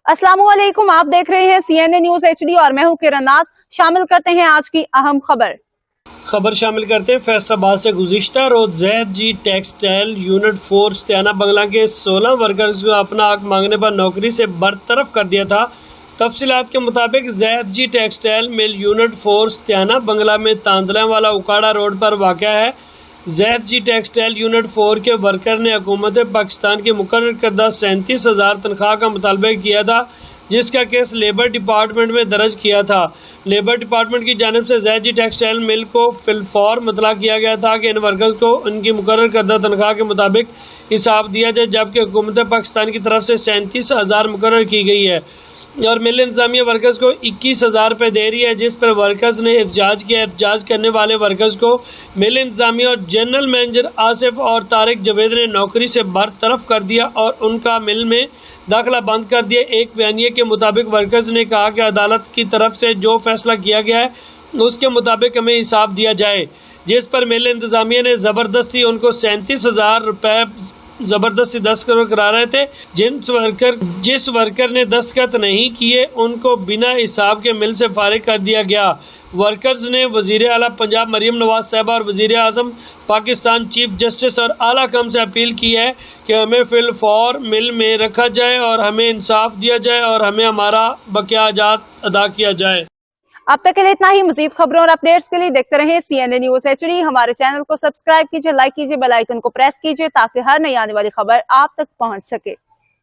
अस्सलाम वालेकुम, आप देख रहे हैं CNN न्यूज HD और मैं हूं किरण नाथ। शामिल करते हैं आज की अहम खबर शामिल करते हैं फैसलाबाद से। गुज़िश्ता रोज ज़ैद जी टेक्सटाइल यूनिट 4 स्त्याना बंगला के 16 वर्कर्स को अपना हक मांगने पर नौकरी से बरतरफ कर दिया था। तफसीलात के मुताबिक ज़ैद जी टेक्सटाइल मिल यूनिट 4 स्त्याना बंगला में तांदला वाला उकाड़ा रोड पर वाक़या है। ज़ैद जी टेक्सटाइल यूनिट 4 के वर्कर ने हुकूमत पाकिस्तान की मुकर्रर करदा 37,000 तनख्वाह का मुतालबा किया था, जिसका केस लेबर डिपार्टमेंट में दर्ज किया था। लेबर डिपार्टमेंट की जानिब से ज़ैद जी टेक्सटाइल मिल को फिलफौर मतला किया गया था कि इन वर्कर्स को उनकी मुकर्रर करदा तनख्वाह के मुताबिक हिसाब दिया जाए, जबकि हुकूमत पाकिस्तान की तरफ से 37,000 मुकर्रर की गई है और मिल इंतजामिया वर्कर्स को 21,000 रुपये दे रही है, जिस पर वर्कर्स ने एहतजाज किया। एहतजाज करने वाले वर्कर्स को मिल इंतजामिया और जनरल मैनेजर आसिफ और तारिक जवेद ने नौकरी से बरतरफ कर दिया और उनका मिल में दाखिला बंद कर दिया। एक बयानिए के मुताबिक वर्कर्स ने कहा कि अदालत की तरफ से जो फैसला किया गया है उसके मुताबिक हमें हिसाब दिया जाए, जिस पर मिल इंतजामिया ने ज़बरदस्ती उनको 37,000 रुपये ज़बरदस्ती दस्तखत करा रहे थे। जिस वर्कर ने दस्तखत नहीं किए उनको बिना हिसाब के मिल से फारिग कर दिया गया। वर्कर्स ने वज़ीर आला पंजाब मरीम नवाज साहबा और वज़ीर आज़म पाकिस्तान चीफ जस्टिस और आला कम से अपील की है कि हमें फिलफौर मिल में रखा जाए और हमें इंसाफ दिया जाए और हमें हमारा बकाया जात अदा किया जाए। अब तक के लिए इतना ही। मज़ीद खबरों और अपडेट्स के लिए देखते रहें CNN न्यूज HD। हमारे चैनल को सब्सक्राइब कीजिए, लाइक कीजिए, बेल आइकन को प्रेस कीजिए ताकि हर नई आने वाली खबर आप तक पहुंच सके।